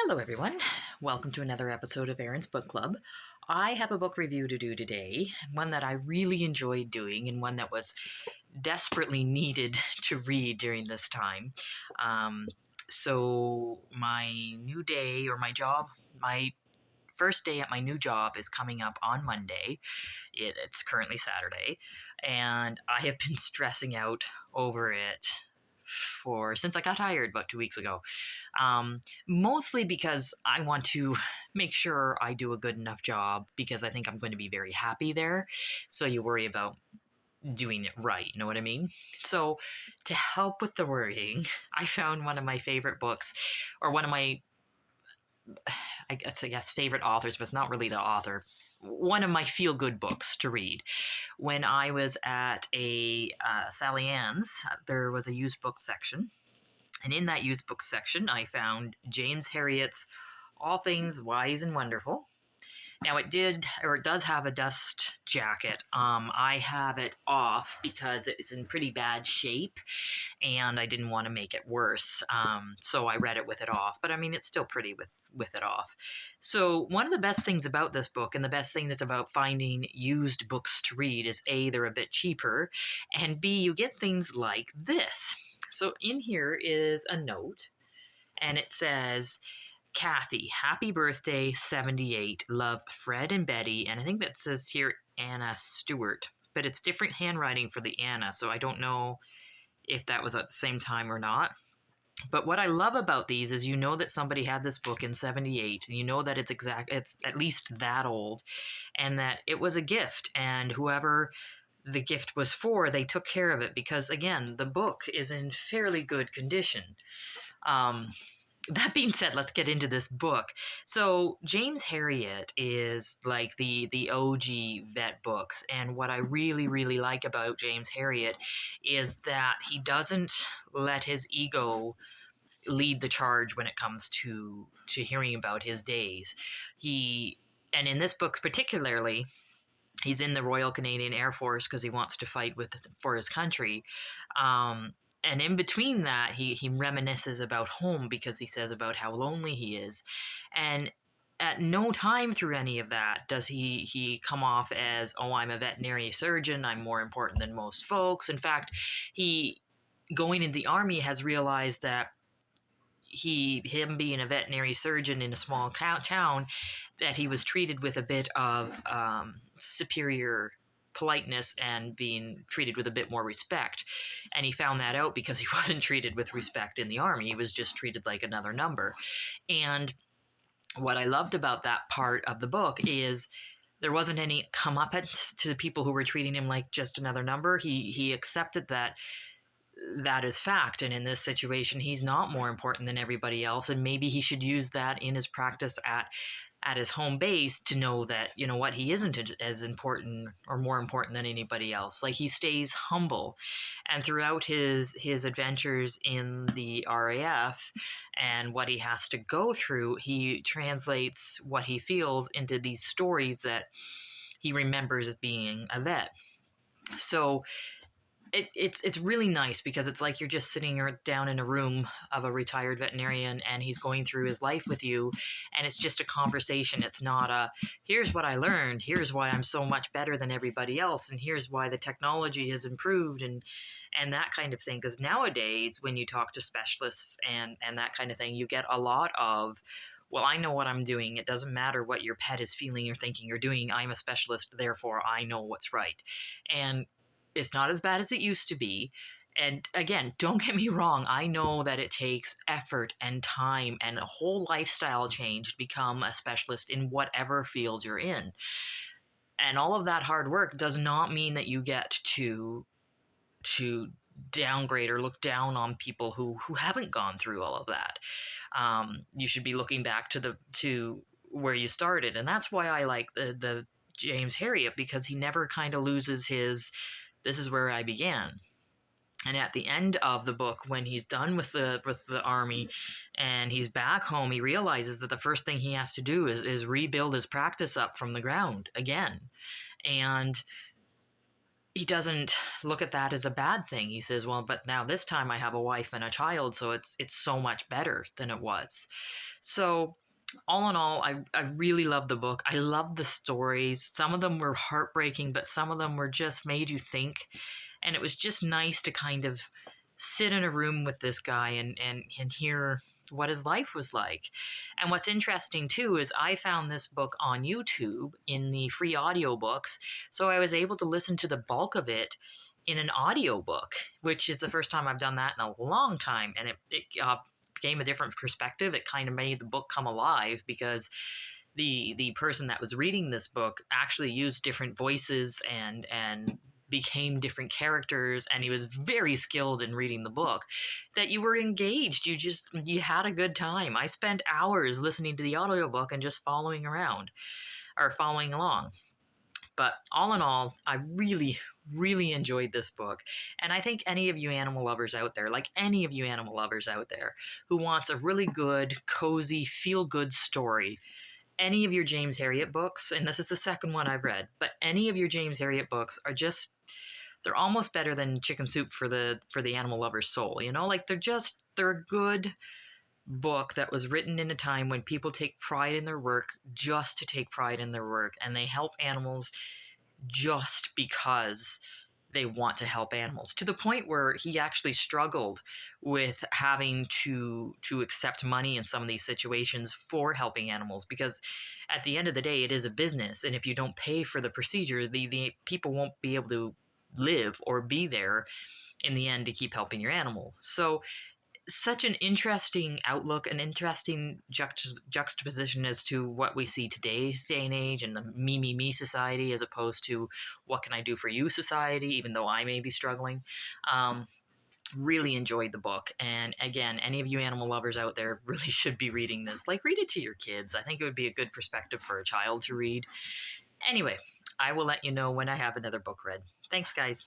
Hello, everyone. Welcome to another episode of Erin's Book Club. I have a book review to do today, one that I really enjoyed doing and one that was desperately needed to read during this time. So, my new day or my first day at my new job is coming up on Monday. It's currently Saturday, and I have been stressing out over it since I got hired about 2 weeks ago. Mostly because I want to make sure I do a good enough job because I think I'm going to be very happy there. So you worry about doing it right, you know what I mean? So to help with the worrying, I found one of my favorite books, or one of my, I guess favorite authors, but it's not really the author. One of my feel-good books to read. When I was at a Sally Ann's, there was a used book section. And in that used book section, I found James Herriot's All Things Wise and Wonderful. Now, it does have a dust jacket. I have it off because it's in pretty bad shape, and I didn't want to make it worse. So I read it with it off. But I mean, it's still pretty with it off. So one of the best things about this book, and the best thing that's about finding used books to read, is A, they're a bit cheaper, and B, you get things like this. So in here is a note, and it says, Kathy, happy birthday, 78. Love, Fred and Betty. And I think that says here Anna Stewart, but it's different handwriting for the Anna, so I don't know if that was at the same time or not. But what I love about these is you know that somebody had this book in 78, and you know that it's at least that old, and that it was a gift, and whoever the gift was for, they took care of it because, again, the book is in fairly good condition. That being said, let's get into this book. So James Herriot is like the OG vet books. And what I really, really like about James Herriot is that he doesn't let his ego lead the charge when it comes to hearing about his days. And in this book particularly, he's in the Royal Canadian Air Force because he wants to fight for his country. And in between that, he reminisces about home because he says about how lonely he is. And at no time through any of that does he come off as, oh, I'm a veterinary surgeon, I'm more important than most folks. In fact, he, going into the Army, has realized that him being a veterinary surgeon in a small town, that he was treated with a bit of superior politeness and being treated with a bit more respect. And he found that out because he wasn't treated with respect in the Army. He was just treated like another number. And what I loved about that part of the book is there wasn't any comeuppance to the people who were treating him like just another number. He accepted that is fact, and in this situation he's not more important than everybody else, and maybe he should use that in his practice at his home base to know that, you know what, he isn't as important or more important than anybody else. Like, he stays humble, and throughout his adventures in the RAF and what he has to go through, he translates what he feels into these stories that he remembers as being a vet. So it's really nice because it's like you're just sitting down in a room of a retired veterinarian and he's going through his life with you, and it's just a conversation. It's not a, here's what I learned, here's why I'm so much better than everybody else, and here's why the technology has improved and that kind of thing. Because nowadays when you talk to specialists and that kind of thing, you get a lot of, well, I know what I'm doing. It doesn't matter what your pet is feeling or thinking or doing. I'm a specialist, therefore I know what's right. And it's not as bad as it used to be. And again, don't get me wrong. I know that it takes effort and time and a whole lifestyle change to become a specialist in whatever field you're in. And all of that hard work does not mean that you get to downgrade or look down on people who haven't gone through all of that. You should be looking back to where you started. And that's why I like the James Herriot, because he never kind of loses his, this is where I began. And at the end of the book, when he's done with the Army and he's back home, he realizes that the first thing he has to do is rebuild his practice up from the ground again. And he doesn't look at that as a bad thing. He says, well, but now this time I have a wife and a child, so it's so much better than it was. So all in all, I really love the book. I love the stories. Some of them were heartbreaking, but some of them were just made you think. And it was just nice to kind of sit in a room with this guy and hear what his life was like. And what's interesting too is I found this book on YouTube in the free audiobooks. So I was able to listen to the bulk of it in an audiobook, which is the first time I've done that in a long time. And it gave a different perspective. It kind of made the book come alive because the person that was reading this book actually used different voices and became different characters, and he was very skilled in reading the book, that you were engaged. You had a good time. I spent hours listening to the audiobook and just following around or following along. But all in all, I really, really enjoyed this book. And I think any of you animal lovers out there, like any of you animal lovers out there, who wants a really good, cozy, feel good story, any of your James Herriot books, and this is the second one I've read, but any of your James Herriot books are just, they're almost better than Chicken Soup for the animal lover's soul. You know, like they're a good book that was written in a time when people take pride in their work just to take pride in their work, and they help animals just because they want to help animals, to the point where he actually struggled with having to accept money in some of these situations for helping animals, because at the end of the day it is a business, and if you don't pay for the procedure, the people won't be able to live or be there in the end to keep helping your animal. So such an interesting outlook, an interesting juxtaposition as to what we see today's day and age and the me society, as opposed to what can I do for you society, even though I may be struggling. Really enjoyed the book. And again, any of you animal lovers out there really should be reading this. Like, read it to your kids. I think it would be a good perspective for a child to read. Anyway, I will let you know when I have another book read. Thanks, guys.